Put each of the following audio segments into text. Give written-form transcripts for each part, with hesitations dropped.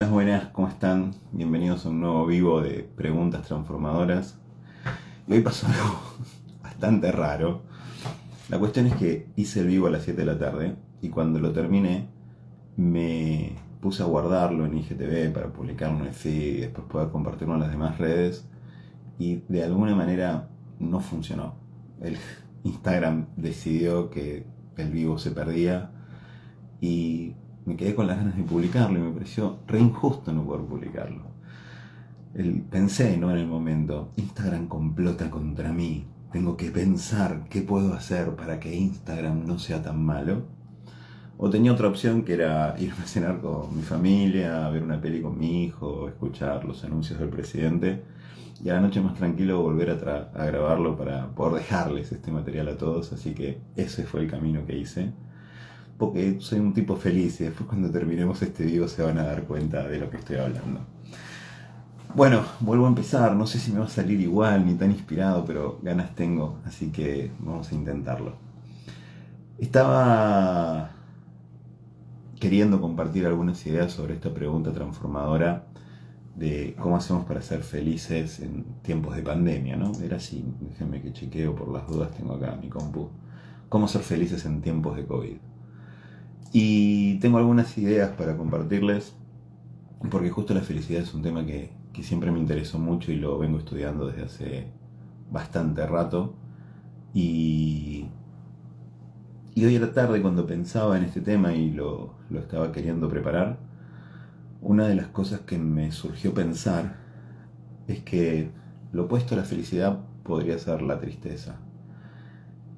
Buenas, buenas, ¿cómo están? Bienvenidos a un nuevo vivo de preguntas transformadoras. Y hoy pasó algo bastante raro. La cuestión es que hice el vivo a las 7 de la tarde y cuando lo terminé me puse a guardarlo en IGTV para publicarlo en el feed y después poder compartirlo en las demás redes y de alguna manera no funcionó. El Instagram decidió que el vivo se perdía y me quedé con las ganas de publicarlo y me pareció re injusto no poder publicarlo. Pensé, ¿no? En el momento, Instagram complota contra mí. Tengo que pensar qué puedo hacer para que Instagram no sea tan malo. O tenía otra opción que era irme a cenar con mi familia, ver una peli con mi hijo, escuchar los anuncios del presidente y a la noche más tranquilo volver a grabarlo para poder dejarles este material a todos. Así que ese fue el camino que hice. Porque soy un tipo feliz y después cuando terminemos este video se van a dar cuenta de lo que estoy hablando. Bueno, vuelvo a empezar, no sé si me va a salir igual ni tan inspirado, pero ganas tengo, así que vamos a intentarlo. Estaba queriendo compartir algunas ideas sobre esta pregunta transformadora de cómo hacemos para ser felices en tiempos de pandemia, ¿no? Era así, déjenme que chequeo por las dudas, tengo acá mi compu. Cómo ser felices en tiempos de COVID. Y tengo algunas ideas para compartirles, porque justo la felicidad es un tema que siempre me interesó mucho y lo vengo estudiando desde hace bastante rato. Y, y hoy a la tarde, cuando pensaba en este tema y lo estaba queriendo preparar, una de las cosas que me surgió pensar es que lo opuesto a la felicidad podría ser la tristeza.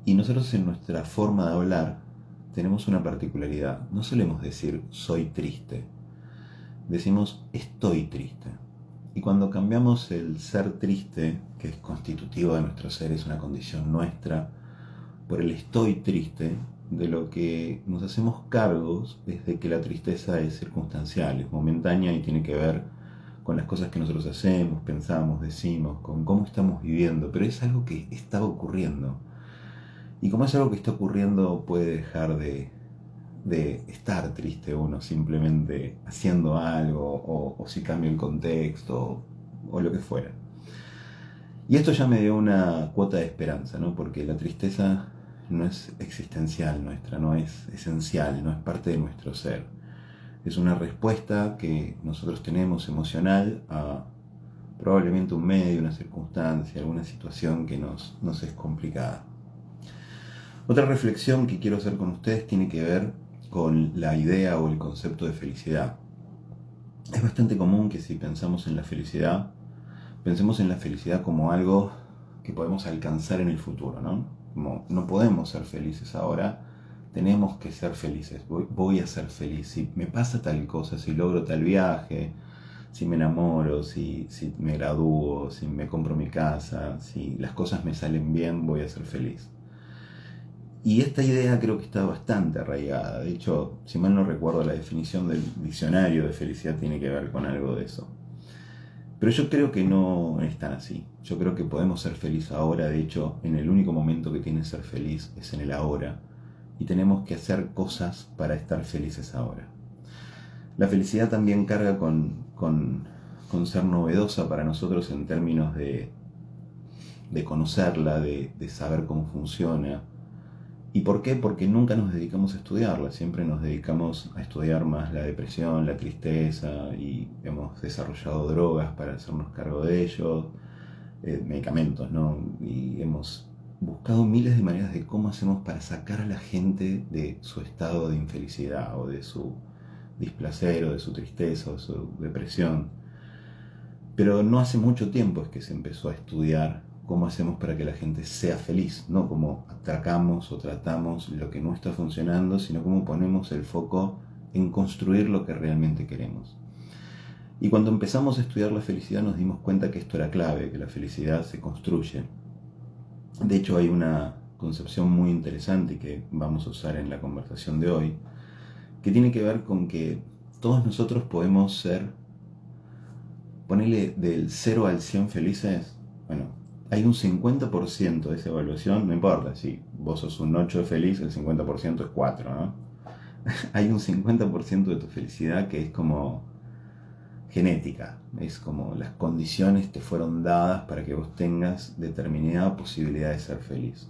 Y nosotros en nuestra forma de hablar tenemos una particularidad. No solemos decir soy triste, decimos estoy triste. Y cuando cambiamos el ser triste, que es constitutivo de nuestro ser, es una condición nuestra, por el estoy triste, de lo que nos hacemos cargos es de que la tristeza es circunstancial, es momentánea y tiene que ver con las cosas que nosotros hacemos, pensamos, decimos, con cómo estamos viviendo, pero es algo que está ocurriendo. Y como es algo que está ocurriendo, puede dejar de estar triste uno simplemente haciendo algo o si cambia el contexto o lo que fuera. Y esto ya me dio una cuota de esperanza, ¿no? Porque la tristeza no es existencial nuestra, no es esencial, no es parte de nuestro ser. Es una respuesta que nosotros tenemos emocional a probablemente un medio, una circunstancia, alguna situación que nos es complicada. Otra reflexión que quiero hacer con ustedes tiene que ver con la idea o el concepto de felicidad. Es bastante común que si pensamos en la felicidad, pensemos en la felicidad como algo que podemos alcanzar en el futuro, ¿no? Como no podemos ser felices ahora, tenemos que ser felices, voy a ser feliz. Si me pasa tal cosa, si logro tal viaje, si me enamoro, si me gradúo, si me compro mi casa, si las cosas me salen bien, voy a ser feliz. Y esta idea creo que está bastante arraigada. De hecho, si mal no recuerdo, la definición del diccionario de felicidad tiene que ver con algo de eso. Pero yo creo que no es tan así. Yo creo que podemos ser felices ahora. De hecho, en el único momento que tiene ser feliz es en el ahora. Y tenemos que hacer cosas para estar felices ahora. La felicidad también carga con ser novedosa para nosotros en términos de conocerla, de saber cómo funciona. ¿Y por qué? Porque nunca nos dedicamos a estudiarla, siempre nos dedicamos a estudiar más la depresión, la tristeza y hemos desarrollado drogas para hacernos cargo de ello, medicamentos, ¿no? Y hemos buscado miles de maneras de cómo hacemos para sacar a la gente de su estado de infelicidad o de su displacer o de su tristeza o de su depresión. Pero no hace mucho tiempo es que se empezó a estudiar cómo hacemos para que la gente sea feliz, no cómo atacamos o tratamos lo que no está funcionando, sino cómo ponemos el foco en construir lo que realmente queremos. Y cuando empezamos a estudiar la felicidad nos dimos cuenta que esto era clave, que la felicidad se construye. De hecho hay una concepción muy interesante que vamos a usar en la conversación de hoy, que tiene que ver con que todos nosotros podemos ser, ponerle del 0 al 100 felices. Bueno, hay un 50% de esa evaluación, no importa, si vos sos un 8 de feliz, el 50% es 4, ¿no? Hay un 50% de tu felicidad que es como genética, es como las condiciones te fueron dadas para que vos tengas determinada posibilidad de ser feliz.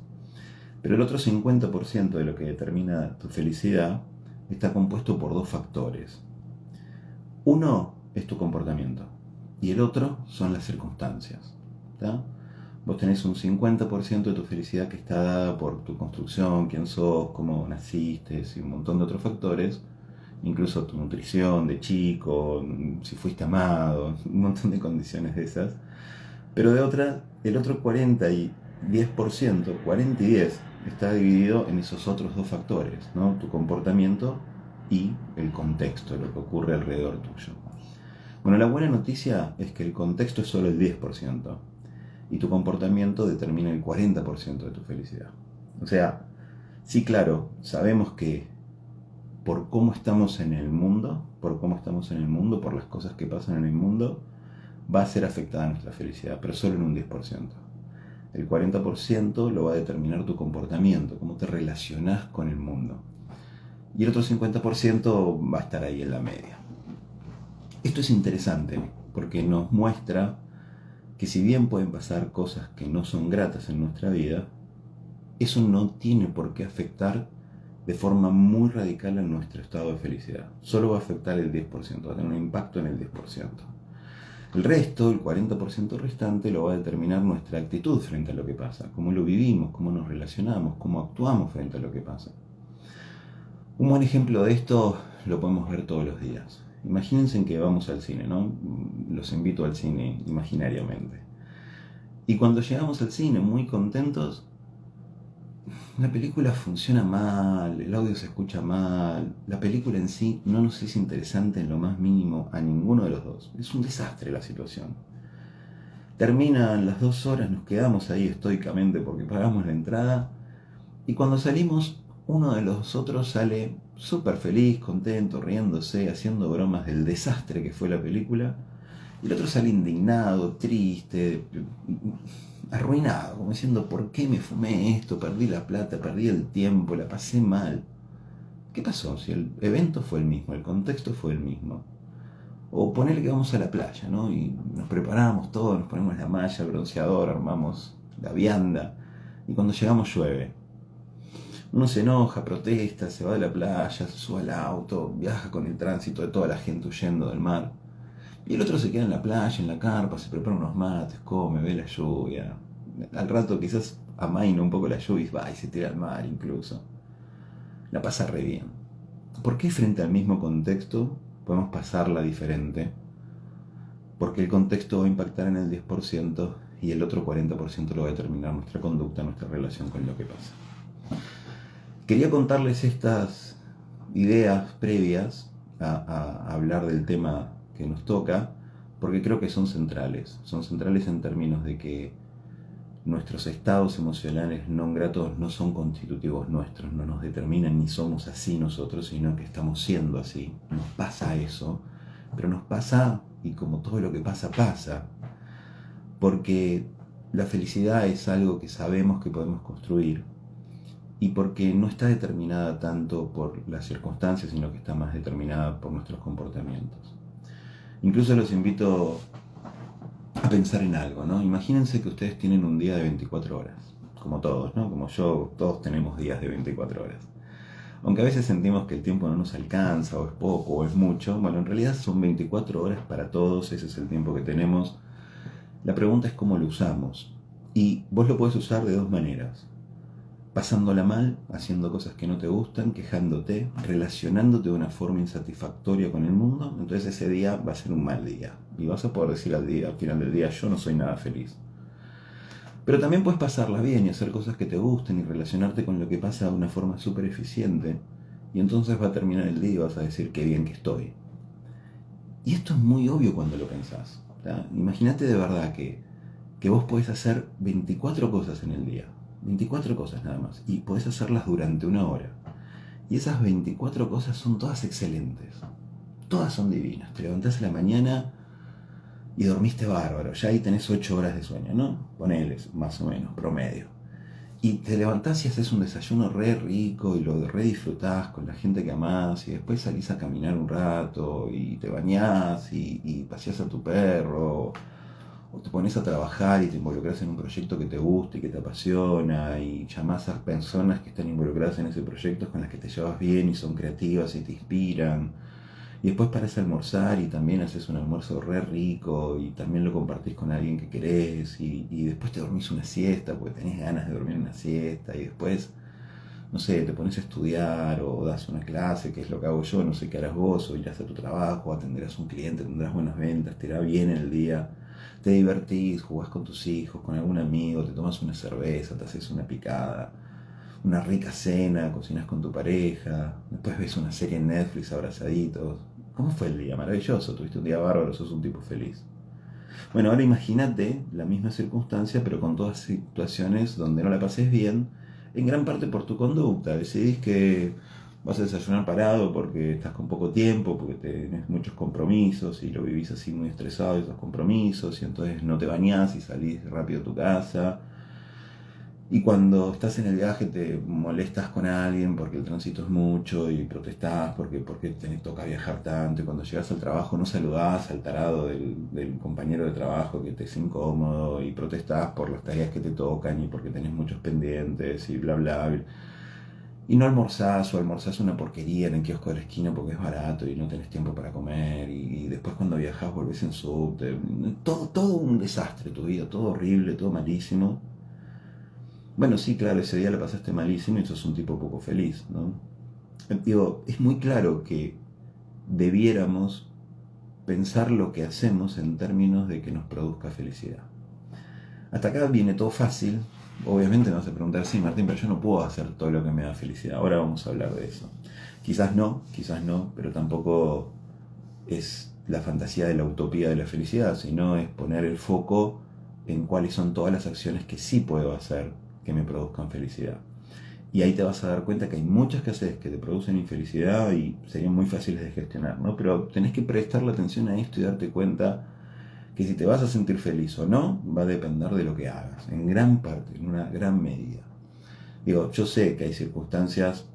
Pero el otro 50% de lo que determina tu felicidad está compuesto por dos factores. Uno es tu comportamiento y el otro son las circunstancias. ¿Tá? Vos tenés un 50% de tu felicidad que está dada por tu construcción, quién sos, cómo naciste y un montón de otros factores, incluso tu nutrición de chico, si fuiste amado, un montón de condiciones de esas. Pero de otra, el otro 40 y 10%, 40 y 10, está dividido en esos otros dos factores, ¿no? Tu comportamiento y el contexto, lo que ocurre alrededor tuyo. Bueno, la buena noticia es que el contexto es solo el 10% y tu comportamiento determina el 40% de tu felicidad. O sea, sí, claro, sabemos que por cómo estamos en el mundo, por las cosas que pasan en el mundo, va a ser afectada nuestra felicidad, pero solo en un 10%. El 40% lo va a determinar tu comportamiento, cómo te relacionás con el mundo. Y el otro 50% va a estar ahí en la media. Esto es interesante porque nos muestra que si bien pueden pasar cosas que no son gratas en nuestra vida, eso no tiene por qué afectar de forma muy radical en nuestro estado de felicidad. Solo va a afectar el 10%, va a tener un impacto en el 10%. El resto, el 40% restante, lo va a determinar nuestra actitud frente a lo que pasa, cómo lo vivimos, cómo nos relacionamos, cómo actuamos frente a lo que pasa. Un buen ejemplo de esto lo podemos ver todos los días. Imagínense que vamos al cine, ¿no? Los invito al cine imaginariamente. Y cuando llegamos al cine muy contentos, la película funciona mal, el audio se escucha mal, la película en sí no nos es interesante en lo más mínimo a ninguno de los dos. Es un desastre la situación. Terminan las 2 horas, nos quedamos ahí estoicamente porque pagamos la entrada y cuando salimos, uno de los otros sale súper feliz, contento, riéndose, haciendo bromas del desastre que fue la película, y el otro sale indignado, triste, arruinado, como diciendo, ¿por qué me fumé esto? Perdí la plata, perdí el tiempo, la pasé mal. ¿Qué pasó? Si el evento fue el mismo, el contexto fue el mismo. O ponerle que vamos a la playa, ¿no? Y nos preparamos todo, nos ponemos la malla, el bronceador, armamos la vianda, y cuando llegamos llueve. Uno se enoja, protesta, se va de la playa, se sube al auto, viaja con el tránsito de toda la gente huyendo del mar. Y el otro se queda en la playa, en la carpa, se prepara unos mates, come, ve la lluvia. Al rato quizás amaina un poco la lluvia y va y se tira al mar incluso. La pasa re bien. ¿Por qué frente al mismo contexto podemos pasarla diferente? Porque el contexto va a impactar en el 10% y el otro 40% lo va a determinar nuestra conducta, nuestra relación con lo que pasa. Quería contarles estas ideas previas a hablar del tema que nos toca, porque creo que son centrales en términos de que nuestros estados emocionales no gratos no son constitutivos nuestros, no nos determinan ni somos así nosotros, sino que estamos siendo así. Nos pasa eso, pero nos pasa, y como todo lo que pasa, pasa, porque la felicidad es algo que sabemos que podemos construir, y porque no está determinada tanto por las circunstancias, sino que está más determinada por nuestros comportamientos. Incluso los invito a pensar en algo, ¿no? Imagínense que ustedes tienen un día de 24 horas, como todos, ¿no? Como yo, todos tenemos días de 24 horas. Aunque a veces sentimos que el tiempo no nos alcanza, o es poco, o es mucho, bueno, en realidad son 24 horas para todos, ese es el tiempo que tenemos. La pregunta es cómo lo usamos. Y vos lo podés usar de dos maneras. Pasándola mal, haciendo cosas que no te gustan, quejándote, relacionándote de una forma insatisfactoria con el mundo, entonces ese día va a ser un mal día. Y vas a poder decir al final del día, yo no soy nada feliz. Pero también puedes pasarla bien y hacer cosas que te gusten y relacionarte con lo que pasa de una forma súper eficiente. Y entonces va a terminar el día y vas a decir, qué bien que estoy. Y esto es muy obvio cuando lo pensás. Imagínate de verdad que vos podés hacer 24 cosas en el día. 24 cosas nada más, y podés hacerlas durante 1 hora. Y esas 24 cosas son todas excelentes. Todas son divinas. Te levantás a la mañana y dormiste bárbaro. Ya ahí tenés 8 horas de sueño, ¿no? Ponele, más o menos, promedio. y te levantás y haces un desayuno re rico y lo re disfrutás con la gente que amás y después salís a caminar un rato y te bañás y paseás a tu perro o te pones a trabajar y te involucras en un proyecto que te gusta y que te apasiona y llamás a personas que están involucradas en ese proyecto con las que te llevas bien y son creativas y te inspiran. Y después parás a almorzar y también haces un almuerzo re rico y también lo compartís con alguien que querés y después te dormís una siesta porque tenés ganas de dormir una siesta y después, no sé, te pones a estudiar o das una clase, que es lo que hago yo, no sé qué harás vos, o irás a tu trabajo, atenderás a un cliente, tendrás buenas ventas, te irá bien el día, te divertís, jugás con tus hijos, con algún amigo, te tomas una cerveza, te haces una picada, una rica cena, cocinas con tu pareja, después ves una serie en Netflix abrazaditos. ¿Cómo fue el día? Maravilloso, tuviste un día bárbaro, sos un tipo feliz. Bueno, ahora imagínate la misma circunstancia, pero con todas situaciones donde no la pases bien, en gran parte por tu conducta. Decidís que vas a desayunar parado porque estás con poco tiempo, porque tenés muchos compromisos y lo vivís así muy estresado esos compromisos, y entonces no te bañás y salís rápido a tu casa. Y cuando estás en el viaje te molestas con alguien porque el tránsito es mucho y protestás porque te toca viajar tanto. Y cuando llegas al trabajo no saludás al tarado del compañero de trabajo que te es incómodo y protestás por las tareas que te tocan y porque tenés muchos pendientes y bla bla. Y no almorzás o almorzás una porquería en el kiosco de la esquina porque es barato y no tenés tiempo para comer. Y después cuando viajás volvés en subte. Todo un desastre tu vida, todo horrible, todo malísimo. Bueno, sí, claro, ese día la pasaste malísimo y sos un tipo poco feliz, ¿no? Digo, es muy claro que debiéramos pensar lo que hacemos en términos de que nos produzca felicidad. Hasta acá viene todo fácil. Obviamente me vas a preguntar, sí, Martín, pero yo no puedo hacer todo lo que me da felicidad. Ahora vamos a hablar de eso. Quizás no, pero tampoco es la fantasía de la utopía de la felicidad, sino es poner el foco en cuáles son todas las acciones que sí puedo hacer que me produzcan felicidad. Y ahí te vas a dar cuenta que hay muchas que haces que te producen infelicidad y serían muy fáciles de gestionar, ¿no? Pero tenés que prestarle atención a esto y darte cuenta que si te vas a sentir feliz o no, va a depender de lo que hagas, en gran parte, en una gran medida. Digo, yo sé que hay circunstancias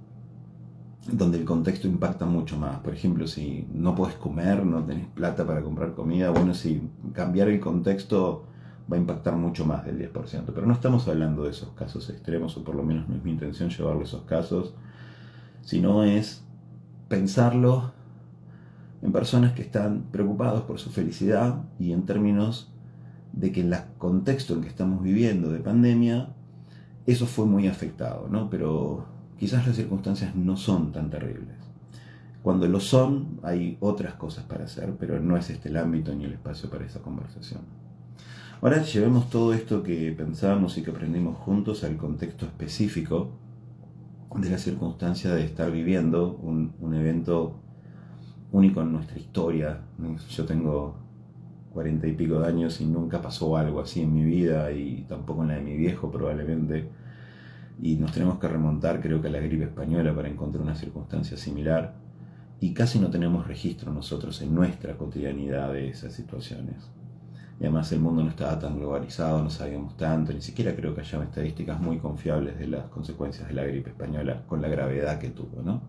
donde el contexto impacta mucho más. Por ejemplo, si no podés comer, no tenés plata para comprar comida, bueno, si cambiar el contexto va a impactar mucho más del 10%. Pero no estamos hablando de esos casos extremos, o por lo menos no es mi intención llevarlo a esos casos, sino es pensarlo en personas que están preocupados por su felicidad y en términos de que en el contexto en que estamos viviendo de pandemia, eso fue muy afectado, ¿no? Pero quizás las circunstancias no son tan terribles. Cuando lo son, hay otras cosas para hacer, pero no es este el ámbito ni el espacio para esa conversación. Ahora llevemos todo esto que pensamos y que aprendimos juntos al contexto específico de la circunstancia de estar viviendo un evento único en nuestra historia. Yo tengo 40 y pico de años y nunca pasó algo así en mi vida y tampoco en la de mi viejo probablemente. Y nos tenemos que remontar, creo que a la gripe española para encontrar una circunstancia similar. Y casi no tenemos registro nosotros en nuestra cotidianidad de esas situaciones. Y además el mundo no estaba tan globalizado, no sabíamos tanto, ni siquiera creo que haya estadísticas muy confiables de las consecuencias de la gripe española con la gravedad que tuvo, ¿no?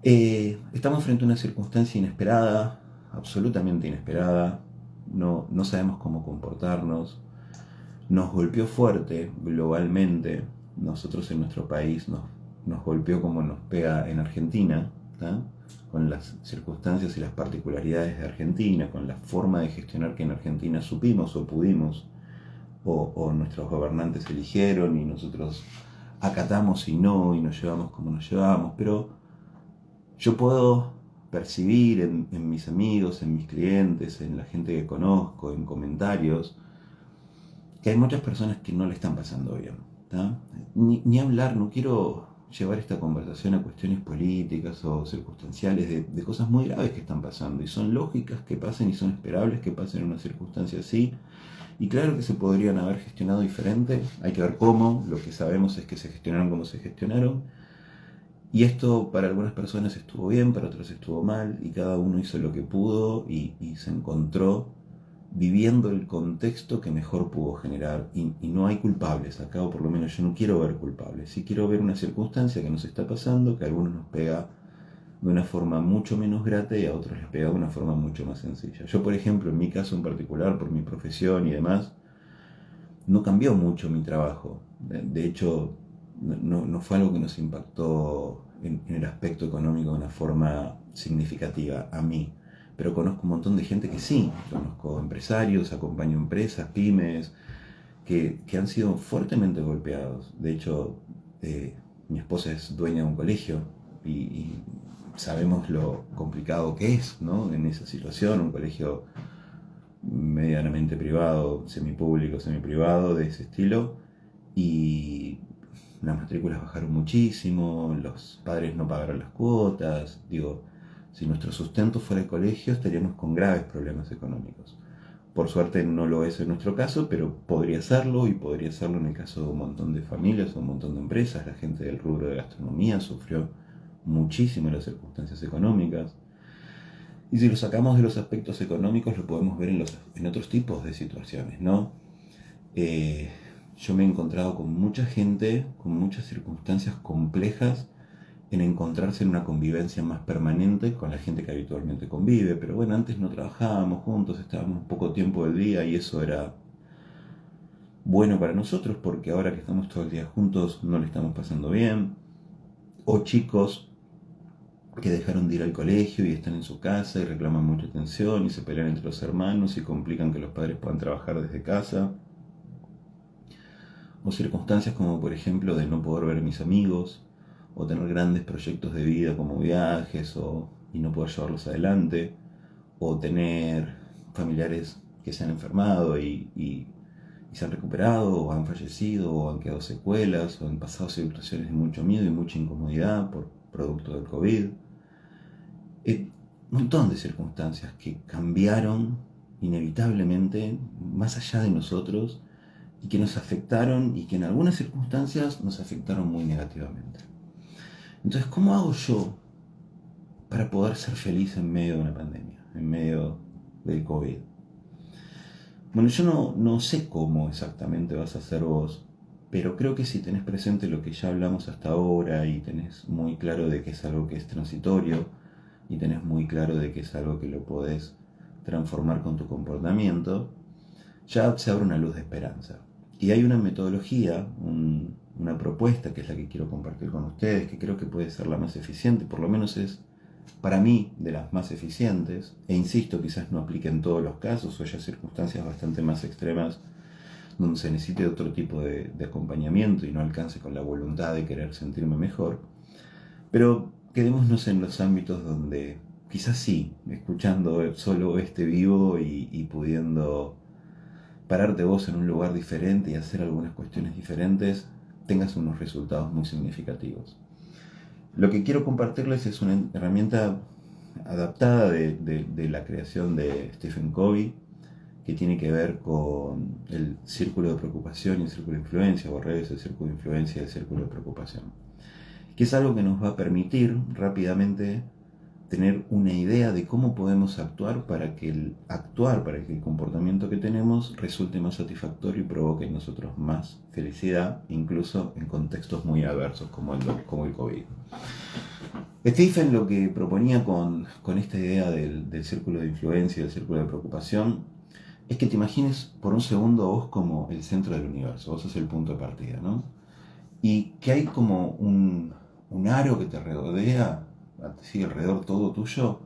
Estamos frente a una circunstancia inesperada, absolutamente inesperada, no sabemos cómo comportarnos, nos golpeó fuerte globalmente, nosotros en nuestro país nos golpeó como nos pega en Argentina, ¿tá? Con las circunstancias y las particularidades de Argentina, con la forma de gestionar que en Argentina supimos o pudimos, o nuestros gobernantes eligieron y nosotros acatamos y nos llevamos como nos llevamos, pero yo puedo percibir en mis amigos, en mis clientes, en la gente que conozco, en comentarios, que hay muchas personas que no le están pasando bien. Ni hablar, no quiero llevar esta conversación a cuestiones políticas o circunstanciales de cosas muy graves que están pasando y son lógicas que pasen y son esperables que pasen en una circunstancia así. Y claro que se podrían haber gestionado diferente, hay que ver cómo, lo que sabemos es que se gestionaron como se gestionaron. Y esto para algunas personas estuvo bien, para otras estuvo mal, y cada uno hizo lo que pudo y se encontró viviendo el contexto que mejor pudo generar. Y no hay culpables acá, o por lo menos yo no quiero ver culpables. Sí quiero ver una circunstancia que nos está pasando, que a algunos nos pega de una forma mucho menos grata y a otros les pega de una forma mucho más sencilla. Yo, por ejemplo, en mi caso en particular, por mi profesión y demás, no cambió mucho mi trabajo. De hecho, no fue algo que nos impactó en el aspecto económico de una forma significativa a mí. Pero conozco un montón de gente que sí. Conozco empresarios, acompaño empresas, pymes, que han sido fuertemente golpeados. De hecho, mi esposa es dueña de un colegio y sabemos lo complicado que es, ¿no? En esa situación, un colegio medianamente privado, semipúblico, semiprivado, de ese estilo, y las matrículas bajaron muchísimo, los padres no pagaron las cuotas. Digo, si nuestro sustento fuera el colegio estaríamos con graves problemas económicos. Por suerte no lo es en nuestro caso, pero podría serlo, y podría serlo en el caso de un montón de familias o un montón de empresas. La gente del rubro de gastronomía sufrió muchísimo las circunstancias económicas. Y si lo sacamos de los aspectos económicos, lo podemos ver en otros tipos de situaciones, ¿no? Yo me he encontrado con mucha gente, con muchas circunstancias complejas en encontrarse en una convivencia más permanente con la gente que habitualmente convive. Pero bueno, antes no trabajábamos juntos, estábamos poco tiempo del día y eso era bueno para nosotros, porque ahora que estamos todo el día juntos no le estamos pasando bien. O chicos que dejaron de ir al colegio y están en su casa y reclaman mucha atención y se pelean entre los hermanos y complican que los padres puedan trabajar desde casa. O circunstancias como, por ejemplo, de no poder ver a mis amigos, o tener grandes proyectos de vida como viajes y no poder llevarlos adelante, o tener familiares que se han enfermado y se han recuperado, o han fallecido, o han quedado secuelas, o han pasado situaciones de mucho miedo y mucha incomodidad por producto del COVID. Un montón de circunstancias que cambiaron inevitablemente más allá de nosotros y que nos afectaron, y que en algunas circunstancias nos afectaron muy negativamente. Entonces, ¿cómo hago yo para poder ser feliz en medio de una pandemia, en medio del COVID? Bueno, yo no sé cómo exactamente vas a hacer vos, pero creo que si tenés presente lo que ya hablamos hasta ahora y tenés muy claro de que es algo que es transitorio y tenés muy claro de que es algo que lo podés transformar con tu comportamiento, ya se abre una luz de esperanza. Y hay una metodología, una propuesta que es la que quiero compartir con ustedes, que creo que puede ser la más eficiente, por lo menos es para mí de las más eficientes, e insisto, quizás no aplique en todos los casos, o haya circunstancias bastante más extremas donde se necesite otro tipo de acompañamiento y no alcance con la voluntad de querer sentirme mejor. Pero quedémonos en los ámbitos donde quizás sí, escuchando solo este vivo y pudiendo pararte vos en un lugar diferente y hacer algunas cuestiones diferentes, tengas unos resultados muy significativos. Lo que quiero compartirles es una herramienta adaptada de la creación de Stephen Covey, que tiene que ver con el círculo de preocupación y el círculo de influencia, o al revés, el círculo de influencia y el círculo de preocupación, que es algo que nos va a permitir rápidamente tener una idea de cómo podemos actuar para que el comportamiento que tenemos resulte más satisfactorio y provoque en nosotros más felicidad, incluso en contextos muy adversos como el COVID. Stephen lo que proponía con esta idea del círculo de influencia y del círculo de preocupación es que te imagines por un segundo a vos como el centro del universo. Vos sos el punto de partida, ¿no? Y que hay como un aro que te rodea, así alrededor todo tuyo.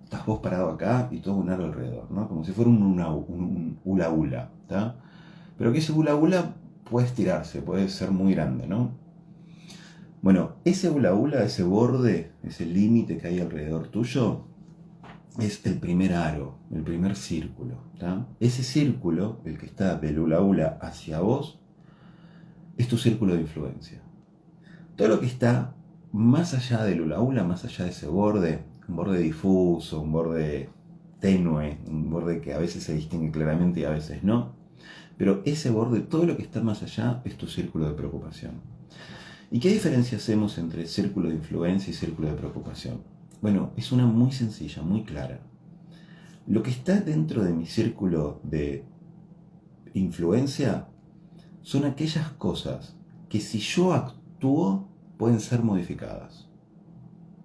Estás vos parado acá y todo un aro alrededor, ¿no? Como si fuera un hula hula, ¿tá? Pero que ese hula hula puede estirarse, puede ser muy grande, ¿no? Bueno, ese hula hula, ese borde, ese límite que hay alrededor tuyo, es el primer aro, el primer círculo, ¿tá? Ese círculo, el que está del hula hula hacia vos, es tu círculo de influencia. Todo lo que está más allá del hula hula, más allá de ese borde, un borde difuso, un borde tenue, un borde que a veces se distingue claramente y a veces no, pero ese borde, todo lo que está más allá, es tu círculo de preocupación. ¿Y qué diferencia hacemos entre círculo de influencia y círculo de preocupación? Bueno, es una muy sencilla, muy clara. Lo que está dentro de mi círculo de influencia son aquellas cosas que si yo actúo pueden ser modificadas.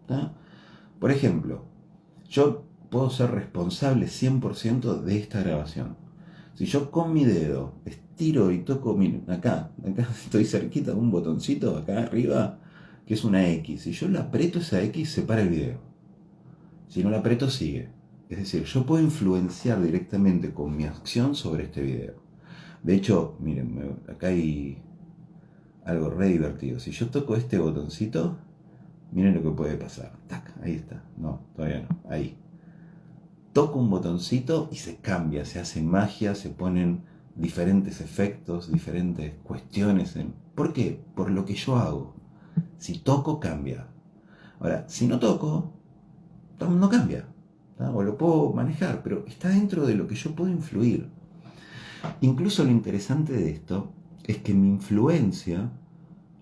¿Tá? Por ejemplo, yo puedo ser responsable 100% de esta grabación. Si yo con mi dedo estiro y toco, miren, acá estoy cerquita de un botoncito, acá arriba, que es una X. Si yo le aprieto esa X, se para el video. Si no la aprieto, sigue. Es decir, yo puedo influenciar directamente con mi acción sobre este video. De hecho, miren, acá hay algo re divertido. Si yo toco este botoncito, miren lo que puede pasar. Tac, ahí está. No, todavía no. Ahí. Toco un botoncito y se cambia, se hace magia, se ponen diferentes efectos, diferentes cuestiones. ¿Por qué? Por lo que yo hago. Si toco, cambia. Ahora, si no toco, no cambia. ¿tá? O lo puedo manejar, pero está dentro de lo que yo puedo influir. Incluso lo interesante de esto es que mi influencia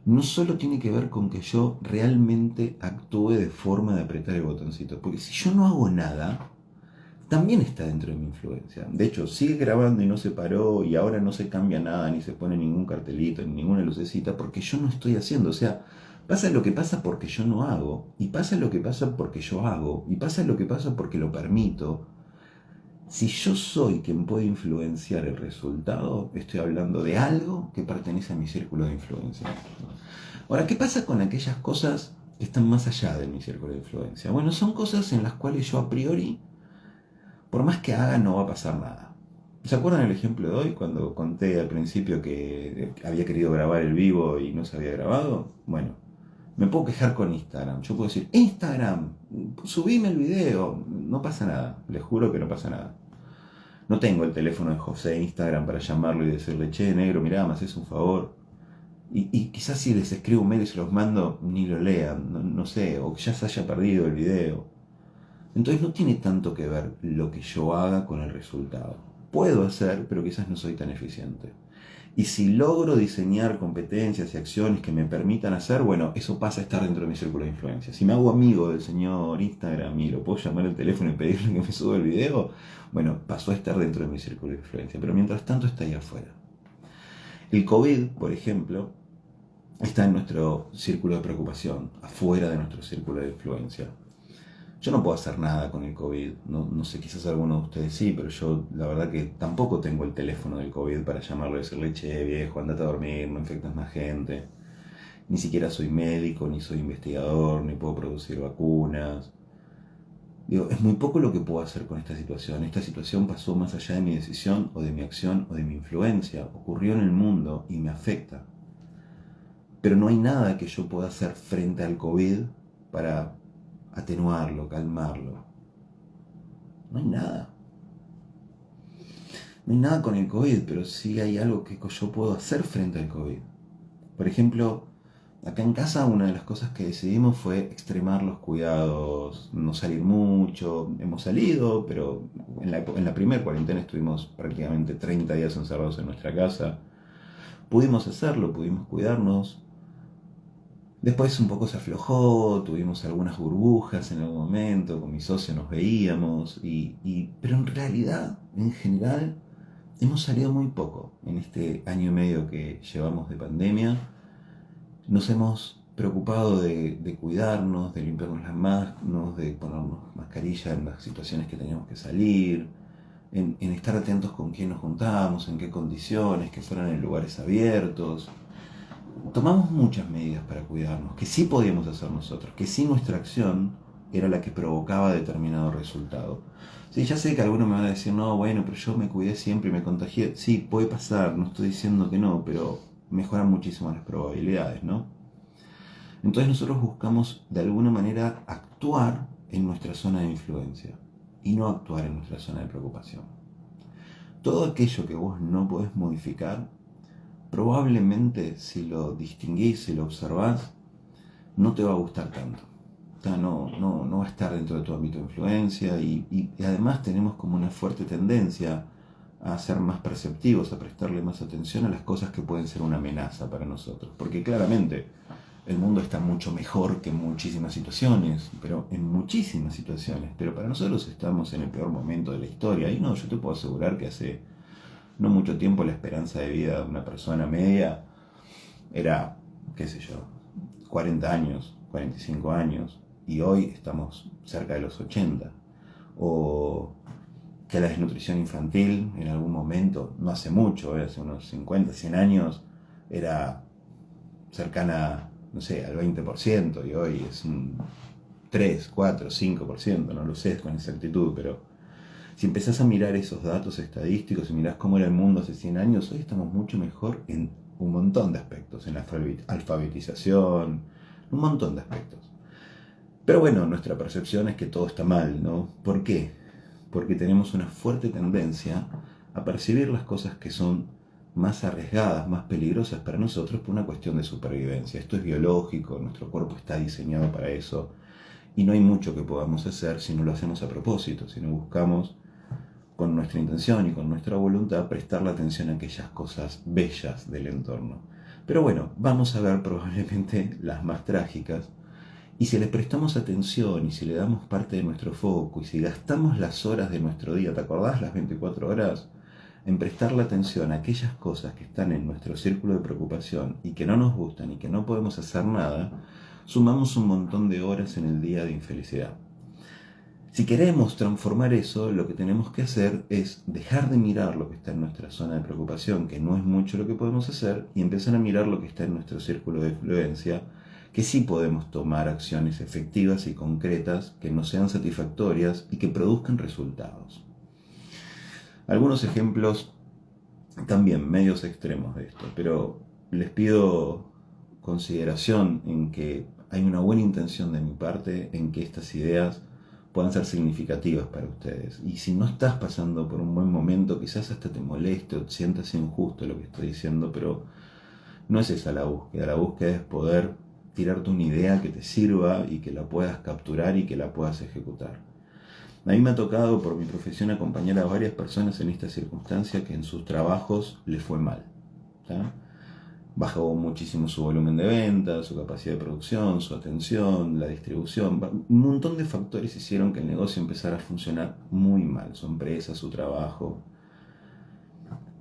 no solo tiene que ver con que yo realmente actúe de forma de apretar el botoncito, porque si yo no hago nada, también está dentro de mi influencia. De hecho, sigue grabando y no se paró y ahora no se cambia nada, ni se pone ningún cartelito, ni ninguna lucecita, porque yo no estoy haciendo. O sea, pasa lo que pasa porque yo no hago, y pasa lo que pasa porque yo hago, y pasa lo que pasa porque lo permito. Si yo soy quien puede influenciar el resultado, estoy hablando de algo que pertenece a mi círculo de influencia. Ahora, ¿qué pasa con aquellas cosas que están más allá de mi círculo de influencia? Bueno, son cosas en las cuales yo a priori, por más que haga, no va a pasar nada. ¿Se acuerdan el ejemplo de hoy cuando conté al principio que había querido grabar el vivo y no se había grabado? Bueno, me puedo quejar con Instagram. Yo puedo decir, Instagram, subime el video. No pasa nada, les juro que no pasa nada. No tengo el teléfono de José de Instagram para llamarlo y decirle, che, negro, mirá, me haces un favor. Y quizás si les escribo un mail y se los mando, ni lo lean, no sé, o ya se haya perdido el video. Entonces no tiene tanto que ver lo que yo haga con el resultado. Puedo hacer, pero quizás no soy tan eficiente. Y si logro diseñar competencias y acciones que me permitan hacer, bueno, eso pasa a estar dentro de mi círculo de influencia. Si me hago amigo del señor Instagram y lo puedo llamar al teléfono y pedirle que me suba el video, bueno, pasó a estar dentro de mi círculo de influencia. Pero mientras tanto está ahí afuera. El COVID, por ejemplo, está en nuestro círculo de preocupación, afuera de nuestro círculo de influencia. Yo no puedo hacer nada con el COVID, no sé, quizás algunos de ustedes sí, pero yo la verdad que tampoco tengo el teléfono del COVID para llamarlo y decirle, che, viejo, andate a dormir, no infectas más gente. Ni siquiera soy médico, ni soy investigador, ni puedo producir vacunas. Digo, es muy poco lo que puedo hacer con esta situación. Esta situación pasó más allá de mi decisión, o de mi acción, o de mi influencia. Ocurrió en el mundo y me afecta. Pero no hay nada que yo pueda hacer frente al COVID para atenuarlo, calmarlo. No hay nada. No hay nada con el COVID, pero sí hay algo que yo puedo hacer frente al COVID. Por ejemplo, acá en casa una de las cosas que decidimos fue extremar los cuidados, no salir mucho. Hemos salido, pero en la primera cuarentena estuvimos prácticamente 30 días encerrados en nuestra casa. Pudimos hacerlo, pudimos cuidarnos. Después un poco se aflojó, tuvimos algunas burbujas en algún momento, con mi socio nos veíamos, pero en realidad, en general, hemos salido muy poco en este año y medio que llevamos de pandemia. Nos hemos preocupado de cuidarnos, de limpiarnos las manos, de ponernos mascarilla en las situaciones que teníamos que salir, en estar atentos con quién nos juntábamos, en qué condiciones, que fueran en lugares abiertos. Tomamos muchas medidas para cuidarnos, que sí podíamos hacer nosotros, que sí nuestra acción era la que provocaba determinado resultado. Sí, ya sé que algunos me van a decir, no, bueno, pero yo me cuidé siempre y me contagié. Sí, puede pasar, no estoy diciendo que no, pero mejoran muchísimo las probabilidades, ¿no? Entonces nosotros buscamos de alguna manera actuar en nuestra zona de influencia y no actuar en nuestra zona de preocupación. Todo aquello que vos no podés modificar, probablemente si lo distinguís, si lo observás, no te va a gustar tanto. No va a estar dentro de tu ámbito de influencia y además tenemos como una fuerte tendencia a ser más perceptivos, a prestarle más atención a las cosas que pueden ser una amenaza para nosotros. Porque claramente el mundo está mucho mejor que en muchísimas situaciones, pero en muchísimas situaciones, pero para nosotros estamos en el peor momento de la historia. Y no, yo te puedo asegurar que hace no mucho tiempo la esperanza de vida de una persona media era, qué sé yo, 40 años, 45 años, y hoy estamos cerca de los 80. O que la desnutrición infantil en algún momento, no hace mucho, hace unos 50, 100 años, era cercana, no sé, al 20%, y hoy es un 3, 4, 5%, no lo sé con exactitud, pero si empezás a mirar esos datos estadísticos y mirás cómo era el mundo hace 100 años, hoy estamos mucho mejor en un montón de aspectos, en la alfabetización, un montón de aspectos. Pero bueno, nuestra percepción es que todo está mal, ¿no? ¿Por qué? Porque tenemos una fuerte tendencia a percibir las cosas que son más arriesgadas, más peligrosas para nosotros por una cuestión de supervivencia. Esto es biológico, nuestro cuerpo está diseñado para eso y no hay mucho que podamos hacer si no lo hacemos a propósito, si no buscamos con nuestra intención y con nuestra voluntad prestar la atención a aquellas cosas bellas del entorno. Pero bueno, vamos a ver probablemente las más trágicas. Y si le prestamos atención y si le damos parte de nuestro foco y si gastamos las horas de nuestro día, ¿te acordás las 24 horas? En prestarle atención a aquellas cosas que están en nuestro círculo de preocupación y que no nos gustan y que no podemos hacer nada, sumamos un montón de horas en el día de infelicidad. Si queremos transformar eso, lo que tenemos que hacer es dejar de mirar lo que está en nuestra zona de preocupación, que no es mucho lo que podemos hacer, y empezar a mirar lo que está en nuestro círculo de influencia, que sí podemos tomar acciones efectivas y concretas que nos sean satisfactorias y que produzcan resultados. Algunos ejemplos también medios extremos de esto, pero les pido consideración en que hay una buena intención de mi parte en que estas ideas puedan ser significativas para ustedes. Y si no estás pasando por un buen momento, quizás hasta te moleste o te sientas injusto lo que estoy diciendo, pero no es esa la búsqueda. La búsqueda es poder tirarte una idea que te sirva y que la puedas capturar y que la puedas ejecutar. A mí me ha tocado por mi profesión acompañar a varias personas en esta circunstancia que en sus trabajos les fue mal. ¿tá? Bajó muchísimo su volumen de ventas, su capacidad de producción, su atención, la distribución. Un montón de factores hicieron que el negocio empezara a funcionar muy mal, su empresa, su trabajo.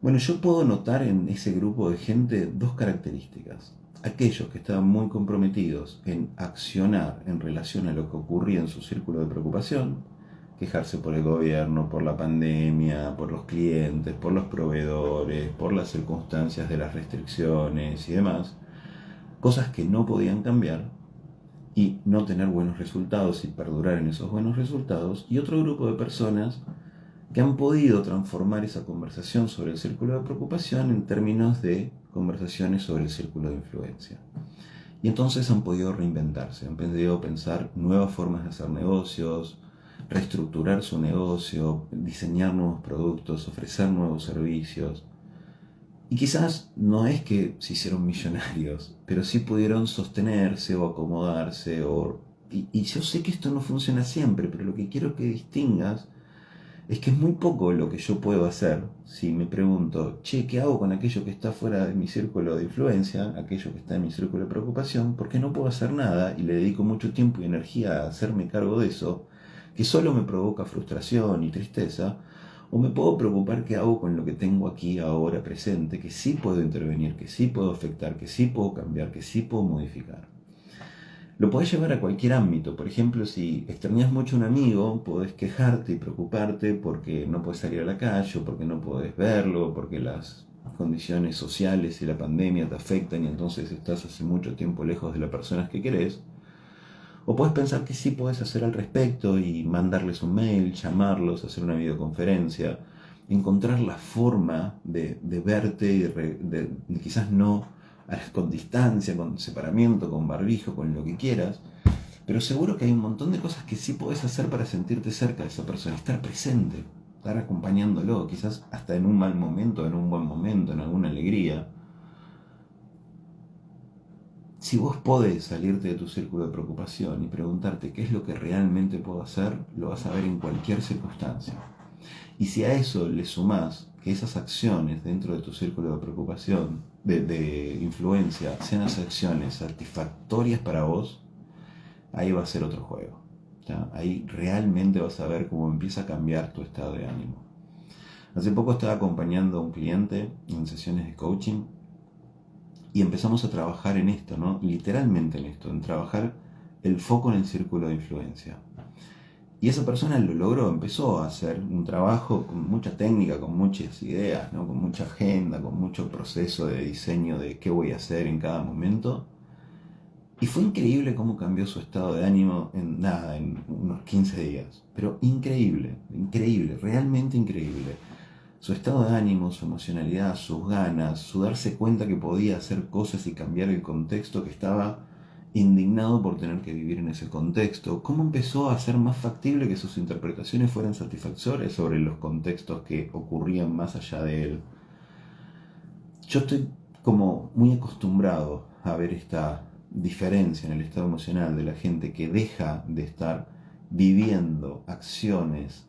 Bueno, yo puedo notar en ese grupo de gente dos características. Aquellos que estaban muy comprometidos en accionar en relación a lo que ocurría en su círculo de preocupación, quejarse por el gobierno, por la pandemia, por los clientes, por los proveedores, por las circunstancias de las restricciones y demás, cosas que no podían cambiar y no tener buenos resultados y perdurar en esos buenos resultados, y otro grupo de personas que han podido transformar esa conversación sobre el círculo de preocupación en términos de conversaciones sobre el círculo de influencia. Y entonces han podido reinventarse, han podido pensar nuevas formas de hacer negocios, reestructurar su negocio, diseñar nuevos productos, ofrecer nuevos servicios. Y quizás no es que se hicieron millonarios, pero sí pudieron sostenerse o acomodarse. Y yo sé que esto no funciona siempre, pero lo que quiero que distingas es que es muy poco lo que yo puedo hacer si me pregunto, che, ¿qué hago con aquello que está fuera de mi círculo de influencia, aquello que está en mi círculo de preocupación? Porque no puedo hacer nada y le dedico mucho tiempo y energía a hacerme cargo de eso, que solo me provoca frustración y tristeza. O me puedo preocupar qué hago con lo que tengo aquí ahora presente, que sí puedo intervenir, que sí puedo afectar, que sí puedo cambiar, que sí puedo modificar. Lo podés llevar a cualquier ámbito. Por ejemplo, si extrañas mucho a un amigo, podés quejarte y preocuparte porque no podés salir a la calle, o porque no podés verlo, porque las condiciones sociales y la pandemia te afectan y entonces estás hace mucho tiempo lejos de las personas que querés. O podés pensar que sí podés hacer al respecto y mandarles un mail, llamarlos, hacer una videoconferencia, encontrar la forma de verte y de quizás no con distancia, con separamiento, con barbijo, con lo que quieras, pero seguro que hay un montón de cosas que sí podés hacer para sentirte cerca de esa persona, estar presente, estar acompañándolo, quizás hasta en un mal momento, en un buen momento, en alguna alegría. Si vos podés salirte de tu círculo de preocupación y preguntarte qué es lo que realmente puedo hacer, lo vas a ver en cualquier circunstancia. Y si a eso le sumás que esas acciones dentro de tu círculo de preocupación de influencia sean acciones satisfactorias para vos, ahí va a ser otro juego. ¿Ya? Ahí realmente vas a ver cómo empieza a cambiar tu estado de ánimo. Hace poco estaba acompañando a un cliente en sesiones de coaching y empezamos a trabajar en esto, ¿no? Literalmente en esto, en trabajar el foco en el círculo de influencia. Y esa persona lo logró, empezó a hacer un trabajo con mucha técnica, con muchas ideas, ¿no? Con mucha agenda, con mucho proceso de diseño de qué voy a hacer en cada momento. Y fue increíble cómo cambió su estado de ánimo en unos 15 días. Pero increíble, increíble, realmente increíble. Su estado de ánimo, su emocionalidad, sus ganas, su darse cuenta que podía hacer cosas y cambiar el contexto, que estaba indignado por tener que vivir en ese contexto. Cómo empezó a ser más factible que sus interpretaciones fueran satisfactorias sobre los contextos que ocurrían más allá de él. Yo estoy como muy acostumbrado a ver esta diferencia en el estado emocional de la gente que deja de estar viviendo acciones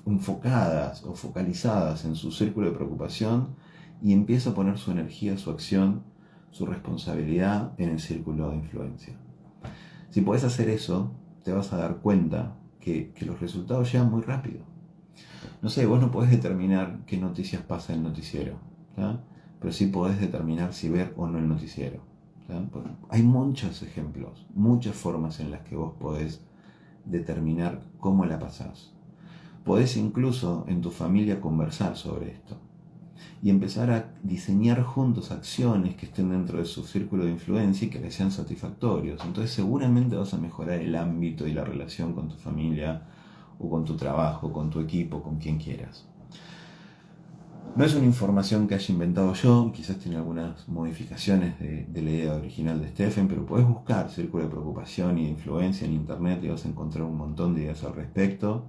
enfocadas o focalizadas en su círculo de preocupación y empieza a poner su energía, su acción, su responsabilidad en el círculo de influencia. Si podés hacer eso, te vas a dar cuenta que los resultados llegan muy rápido. No sé, vos no podés determinar qué noticias pasa en el noticiero, ¿tá? Pero sí podés determinar si ver o no el noticiero. Hay muchos ejemplos, muchas formas en las que vos podés determinar cómo la pasás. Podés incluso en tu familia conversar sobre esto y empezar a diseñar juntos acciones que estén dentro de su círculo de influencia y que les sean satisfactorios. Entonces seguramente vas a mejorar el ámbito y la relación con tu familia o con tu trabajo, con tu equipo, con quien quieras. No es una información que haya inventado yo, quizás tiene algunas modificaciones de la idea original de Stephen, pero puedes buscar círculo de preocupación y de influencia en internet y vas a encontrar un montón de ideas al respecto.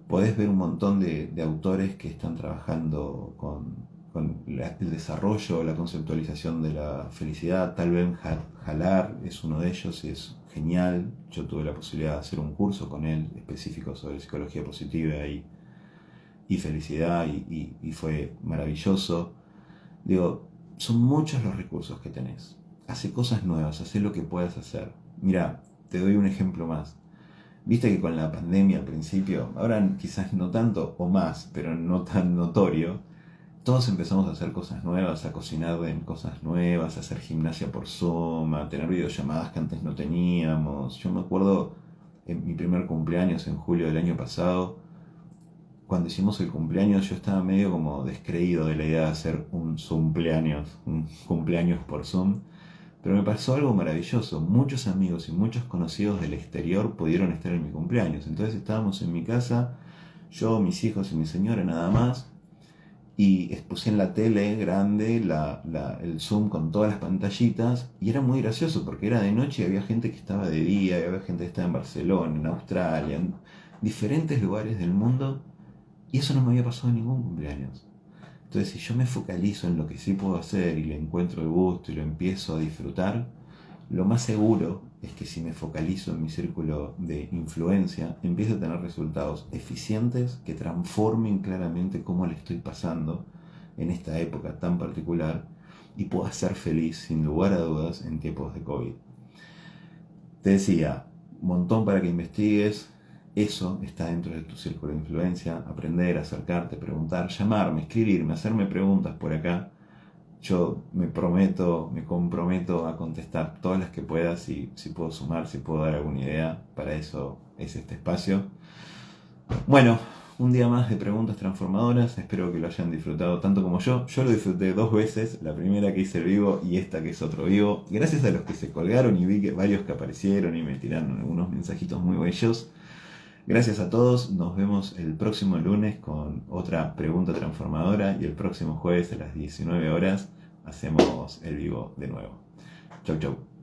Podés ver un montón de autores que están trabajando con el desarrollo, la conceptualización de la felicidad. Tal vez Halar es uno de ellos y es genial. Yo tuve la posibilidad de hacer un curso con él específico sobre psicología positiva y felicidad y fue maravilloso. Digo, son muchos los recursos que tenés. Hace cosas nuevas, hace lo que puedas hacer. Mira, te doy un ejemplo más. Viste que con la pandemia al principio, ahora quizás no tanto o más, pero no tan notorio, todos empezamos a hacer cosas nuevas, a cocinar en cosas nuevas, a hacer gimnasia por Zoom, a tener videollamadas que antes no teníamos. Yo me acuerdo en mi primer cumpleaños en julio del año pasado, cuando hicimos el cumpleaños yo estaba medio como descreído de la idea de hacer un cumpleaños por Zoom. Pero me pasó algo maravilloso. Muchos amigos y muchos conocidos del exterior pudieron estar en mi cumpleaños. Entonces estábamos en mi casa, yo, mis hijos y mi señora nada más. Y puse en la tele grande el Zoom con todas las pantallitas. Y era muy gracioso porque era de noche y había gente que estaba de día, y había gente que estaba en Barcelona, en Australia, en diferentes lugares del mundo. Y eso no me había pasado en ningún cumpleaños. Entonces, si yo me focalizo en lo que sí puedo hacer y le encuentro el gusto y lo empiezo a disfrutar, lo más seguro es que si me focalizo en mi círculo de influencia, empiezo a tener resultados eficientes que transformen claramente cómo le estoy pasando en esta época tan particular y pueda ser feliz, sin lugar a dudas, en tiempos de COVID. Te decía, un montón para que investigues. Eso está dentro de tu círculo de influencia. Aprender, acercarte, preguntar, llamarme, escribirme, hacerme preguntas por acá. Yo me comprometo a contestar todas las que pueda, si puedo sumar, si puedo dar alguna idea. Para eso es este espacio. Bueno, un día más de preguntas transformadoras. Espero que lo hayan disfrutado tanto como yo. Yo lo disfruté 2 veces, la primera que hice el vivo y esta que es otro vivo. Gracias a los que se colgaron y vi que varios que aparecieron y me tiraron algunos mensajitos muy bellos. Gracias a todos, nos vemos el próximo lunes con otra pregunta transformadora y el próximo jueves a las 19 horas hacemos el vivo de nuevo. Chau, chau.